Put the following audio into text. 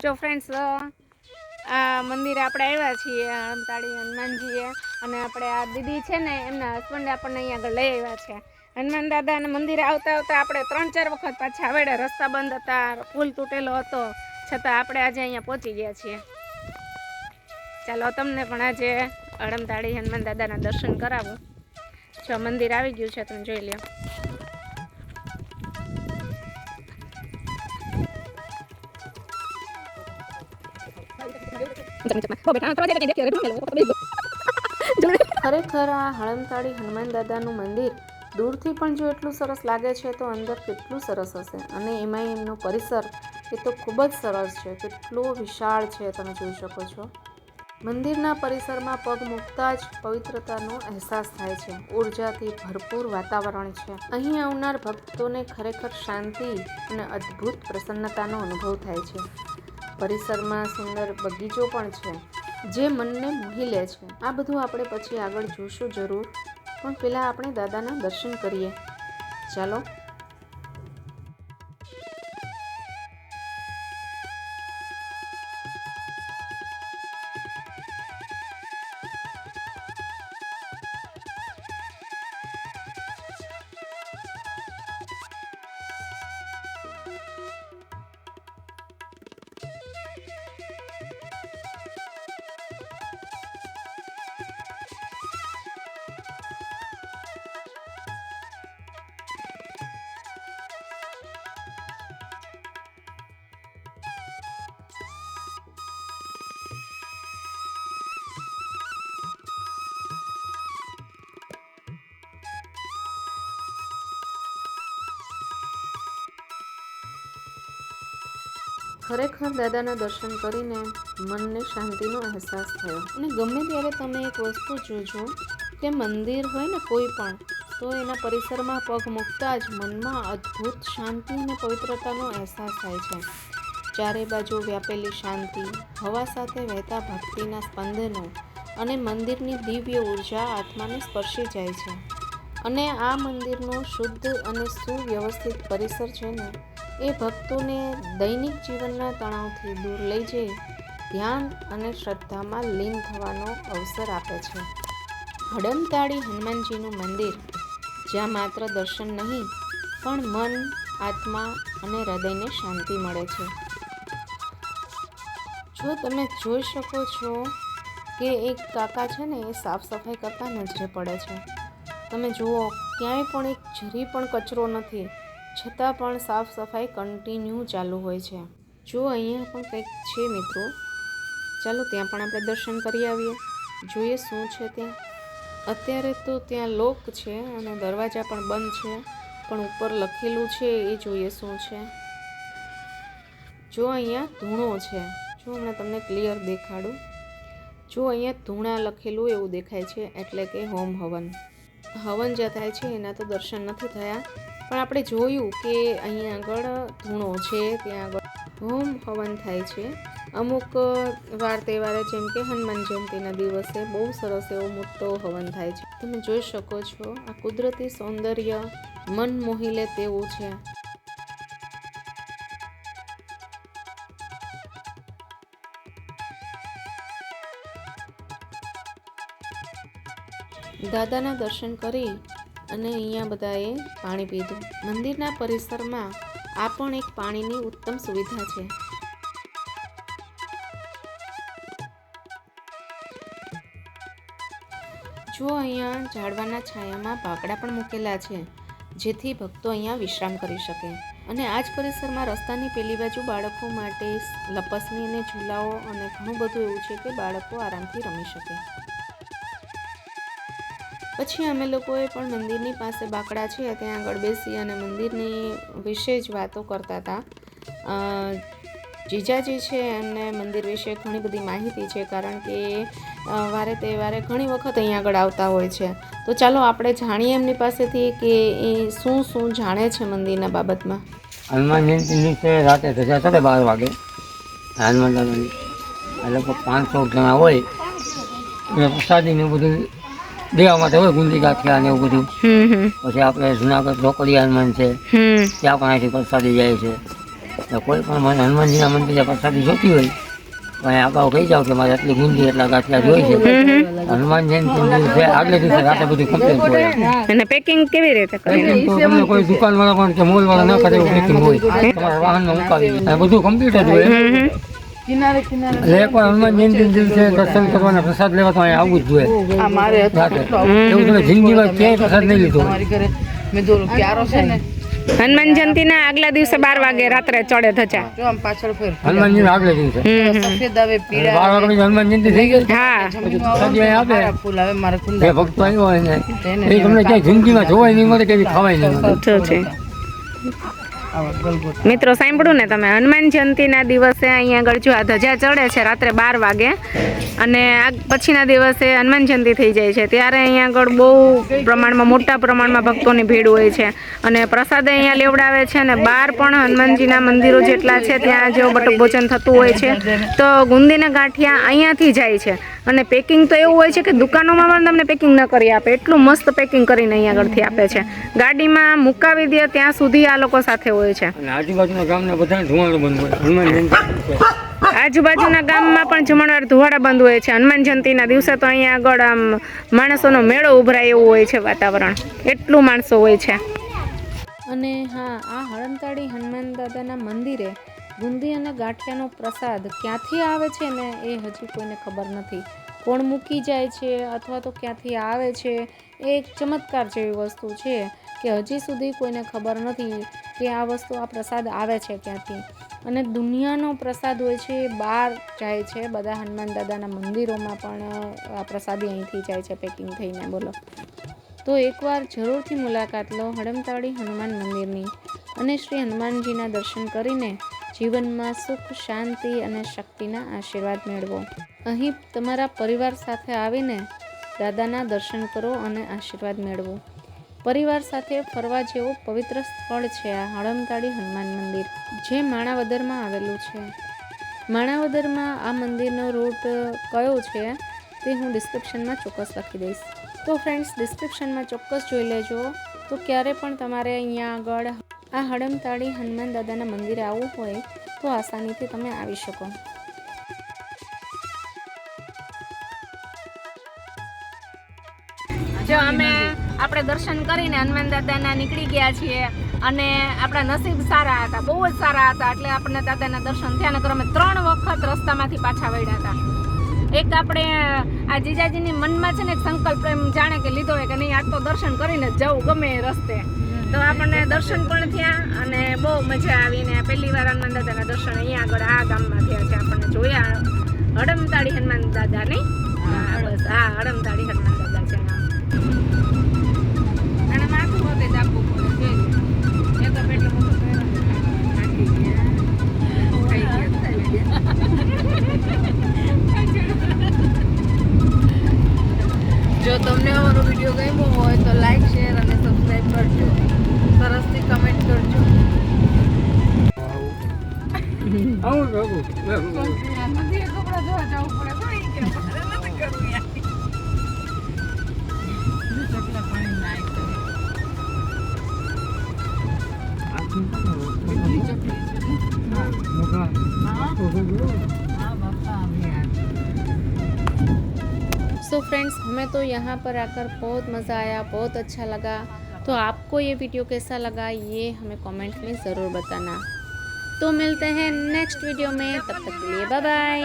જો ફ્રેન્ડ્સ આ મંદિરે આપણે આવ્યા છીએ હળમતાળી હનુમાનજીએ અને આપણે આ દીદી છે ને એમના હસબન્ડ આપણને અહીંયા આગળ લઈ આવ્યા છે હનુમાન દાદાના મંદિરે આવતા આવતા આપણે 3-4 વખત પાછા આવેડા રસ્તા બંધ હતા પુલ તૂટેલો હતો છતાં આપણે આજે અહીંયા પહોંચી ગયા છીએ ચાલો તમને પણ આજે હળમતાળી હનુમાન દાદાના દર્શન કરાવું જો મંદિર આવી ગયું છે તમે જોઈ લ્યો ખરેખર આ હળમતાળી હનુમાન દાદાનું મંદિર દૂરથી પણ જો એટલું સરસ લાગે છે તો અંદર કેટલું સરસ હશે અને એમાં એમનો પરિસર એ તો ખૂબ જ સરસ છે કેટલો વિશાળ છે તમે જોઈ શકો છો મંદિરના પરિસરમાં પગ મૂકતા જ પવિત્રતાનો અહેસાસ થાય છે ઉર્જાથી ભરપૂર વાતાવરણ છે અહીં આવનાર ભક્તોને ખરેખર શાંતિ અને અદ્ભુત પ્રસન્નતાનો અનુભવ થાય છે પરિસરમાં સુંદર બગીચો પણ છે જે મનને મોહી લે છે આ બધું આપણે પછી આગળ જોશું જરૂર પણ પહેલાં આપણે દાદાના દર્શન કરીએ ચાલો ખરેખર દાદાના દર્શન કરીને મનને શાંતિનો અહેસાસ થયો અને ગમે ત્યારે તમે એક વસ્તુ જોજો કે મંદિર હોય ને કોઈ પણ તો એના પરિસરમાં પગ મૂકતા જ મનમાં અદ્ભુત શાંતિ અને પવિત્રતાનો અહેસાસ થાય છે ચારે બાજુ વ્યાપેલી શાંતિ હવા સાથે વહેતા ભક્તિના સ્પંદનો અને મંદિરની દિવ્ય ઉર્જા આત્માને સ્પર્શી જાય છે અને આ મંદિરનું શુદ્ધ અને સુવ્યવસ્થિત પરિસર છે ને એ ભક્તોને દૈનિક જીવનના તણાવથી દૂર લઈ જઈ ધ્યાન અને શ્રદ્ધામાં લીન થવાનો અવસર આપે છે હળમતાળી હનુમાનજીનું મંદિર જ્યાં માત્ર દર્શન નહીં પણ મન આત્મા અને હૃદયને શાંતિ મળે છે જો તમે જોઈ શકો છો કે એક કાકા છે ને એ સાફ સફાઈ કરતા નજરે પડે છે તમે જુઓ ક્યાંય પણ એક જરી પણ કચરો નથી છતાં પણ સાફ સફાઈ કન્ટિન્યુ ચાલુ હોય છે જો અહીંયા પણ કંઈક છે મિત્રો ચાલો ત્યાં પણ આપણે દર્શન કરી આવીએ જોઈએ શું છે ત્યાં અત્યારે તો ત્યાં લોક છે અને દરવાજા પણ બંધ છે પણ ઉપર લખેલું છે એ જોઈએ શું છે જો અહીંયા ધૂણો છે જો હમણાં તમને ક્લિયર દેખાડું જો અહીંયા ધૂણા લખેલું એવું દેખાય છે એટલે કે હોમ હવન જ્યાં થાય છે એના તો દર્શન નથી થયા પણ આપણે જોયું કે અહીંયા આગળ ધૂણો છે ત્યાં આગળ હોમ હવન થાય છે અમુક વાર તહેવારે જેમ કે હનુમાન જયંતિના દિવસે બહુ સરસ એવો મોટો હવન થાય છે તમે જોઈ શકો છો આ કુદરતી સૌંદર્ય મન મોહી લે તેવું છે દાદાના દર્શન કરી અને અહીંયા બધાએ પાણી પીધું મંદિરના પરિસરમાં આ પણ એક પાણીની ઉત્તમ સુવિધા છે જો અહીંયા ઝાડવાના છાયામાં બાકડા પણ મૂકેલા છે જેથી ભક્તો અહીંયા વિશ્રામ કરી શકે અને આ જ પરિસરમાં રસ્તાની પેલી બાજુ બાળકો માટે લપસણી અને ઝૂલાઓ અને ઘણું બધું એવું છે કે બાળકો આરામથી રમી શકે પછી અમે લોકોએ પણ મંદિરની પાસે બાકડા છે ત્યાં આગળ બેસી અને મંદિરની વિશે જ વાતો કરતા હતા જીજાજી છે એમને મંદિર વિશે ઘણી બધી માહિતી છે કારણ કે વારે તહેવારે ઘણી વખત અહીંયા આગળ આવતા હોય છે તો ચાલો આપણે જાણીએ એમની પાસેથી કે એ શું શું જાણે છે મંદિરના બાબતમાં હનુમાન જયંતિની છે રાતે ધજા ચડે 12 વાગે હનુમાન દાદાની લગભગ 500 જણા હોય એ પ્રસાદીને બધું દેવા માટે હોય ગુંદી ગાંઠિયા ને એવું બધું પછી આપણે જુનાગઢ રોકડિયા હનુમાન છે ત્યાં પણ અહીંથી પ્રસાદી જાય છે તો કોઈ પણ મને હનુમાનજીના મંદિરે પ્રસાદી જોતી હોય તો અહીંયા અગાઉ કહી જાઓ કે મારે આટલી ગુંદી એટલા ગાંઠિયા જોઈ છે. હનુમાન જયંતિ દિવસે આગલે દિવસે રાતે બધું કમ્પ્લીટ હોય. અને પેકિંગ કેવી રીતે કરે? પેકિંગ તો તમને કોઈ દુકાનવાળા પણ કે મોલવાળા ન કરે એવું પેકિંગ હોય. તમારા વાહનમાં મુકાવી અને બધું કમ્પ્લીટ જ હોય. એટલે એકવાર હનુમાન જયંતિ દિવસે દર્શન કરવાના પ્રસાદ લેવા તો અહીંયા આવવું જ જોઈએ રાતે. એવું તમે જિંદગીમાં ક્યાંય પ્રસાદ નહીં લીધો હોય. હનુમાન જયંતિના આગલા દિવસે 12 વાગે રાત્રે ચડે ધજા. હનુમાનજી આગલે દિવસે 12 વાગે હનુમાન જયંતિ થઈ ગઈ. હા, પછી પ્રસાદી અહીંયા આપે. જે ભક્તો આવ્યો હોય ને એ તમને ક્યાંય જિંદગીમાં જોવાય નહીં મળે કે ખાવાય નહીં મળે. તો છે. મિત્રો સાંભળ્યું ને તમે, હનુમાન જયંતિના દિવસે અહીંયા આગળ જો આ ધજા ચડે છે રાત્રે 12 વાગે અને આ પછીના દિવસે હનુમાન જયંતિ થઈ જાય છે ત્યારે અહીંયા આગળ બહુ પ્રમાણમાં મોટા પ્રમાણમાં ભક્તોની ભીડ હોય છે અને પ્રસાદ અહીંયા લેવડાવે છે અને બહાર પણ હનુમાનજીના મંદિરો જેટલા છે ત્યાં જેવું બટુક ભોજન થતું હોય છે. તો ગુંદીના ગાંઠિયા અહીંયાથી જાય છે અને પેકિંગ તો એવું હોય છે કે દુકાનોમાં પણ તમને પેકિંગ ન કરી આપે, એટલું મસ્ત પેકિંગ કરીને અહીંયા આગળથી આપે છે. ગાડીમાં મુકાવી દે ત્યાં સુધી આ લોકો સાથે હોય છે. અને આજુબાજુના ગામના બધા ધુમાડો બંધ હોય હનુમાન જયંતિ. આજુબાજુના ગામમાં પણ જમણવાર ધુવાડા બંધ હોય છે. હનુમાન જયંતિના દિવસે તો અહીંયા આગળ આમ માણસોનો મેળો ઉભરાય એવું હોય છે વાતાવરણ, એટલું માણસો હોય છે. અને હા, આ હળમતાળી હનુમાન દાદાના મંદિરે ગુંદી અને ગાંઠિયાનો પ્રસાદ ક્યાંથી આવે છે ને એ હજી કોઈને ખબર નથી. કોણ મૂકી જાય છે અથવા તો ક્યાંથી આવે છે એ એક ચમત્કાર જેવી વસ્તુ છે કે હજી સુધી કોઈને ખબર નથી કે આ વસ્તુ, આ પ્રસાદ આવે છે ક્યાંથી. અને દુનિયાનો પ્રસાદ હોય છે એ બહાર જાય છે, બધા હનુમાન દાદાના મંદિરોમાં પણ આ પ્રસાદી અહીંથી જાય છે પેકિંગ થઈને. બોલો, તો એકવાર જરૂરથી મુલાકાત લો હળમતાળી હનુમાન મંદિરની અને શ્રી હનુમાનજીના દર્શન કરીને જીવનમાં સુખ, શાંતિ અને શક્તિના આશીર્વાદ મેળવો. અહીં તમારા પરિવાર સાથે આવીને દાદાના દર્શન કરો અને આશીર્વાદ મેળવો. પરિવાર સાથે ફરવા જેવું પવિત્ર સ્થળ છે આ હળમતાળી હનુમાન મંદિર, જે માણાવદરમાં આવેલું છે. માણાવદરમાં આ મંદિરનો રૂટ કયો છે તે હું ડિસ્ક્રિપ્શનમાં ચોક્કસ લખી દઈશ. તો ફ્રેન્ડ્સ, ડિસ્ક્રિપ્શનમાં ચોક્કસ જોઈ લેજો. તો ક્યારે પણ તમારે અહીંયા આગળ આ હળમતાળી હનુમાન દાદાના મંદિરે આવવું હોય તો આસાનીથી તમે આવી શકો. જો આપણે દર્શન કરીને હનુમાન દાદાના નીકળી ગયા છીએ અને આપણા નસીબ સારા હતા, બહુ જ સારા હતા. એટલે આપણને દાદાના દર્શન થયા નકર અમે 3 વખત રસ્તામાંથી પાછા વળ્યા હતા. એક આપણે આ જીજાજીની મનમાં છે ને એક સંકલ્પ એમ જાણે કે લીધો હોય કે નહીં આજ તો દર્શન કરીને જ જવું ગમે એ રસ્તે. તો આપણને દર્શન પણ થયા અને બહુ મજા આવીને પહેલી વાર હનુમાન દાદાના દર્શન અહીંયા આગળ આ ગામમાં થયા છે. આપણને જોયા હળમતાળી હનુમાન દાદા નહીં, બસ હા હળમતાળી હનુમાન દાદા છે. અને માથું હોતે જ આપવું પડે, એ તો પેટલું મોટું જો તમને અમારો વિડીયો ગમ્યો હોય તો લાઈક, શેર અને સબસ્ક્રાઈબ કરજો. સરસથી કમેન્ટ કરજો. નથી કપડા ધોવા જવું પડે તો ઈ કે નથી કરવું યાર. ચકલા પાણી નાય કરે. કેટલી ચકલી છે. हाँ बापा अभी सो फ्रेंड्स, हमें तो यहाँ पर आकर बहुत मज़ा आया, बहुत अच्छा लगा. तो आपको ये वीडियो कैसा लगा ये हमें कमेंट में ज़रूर बताना. तो मिलते हैं नेक्स्ट वीडियो में, तब तक के लिए बाय बाय.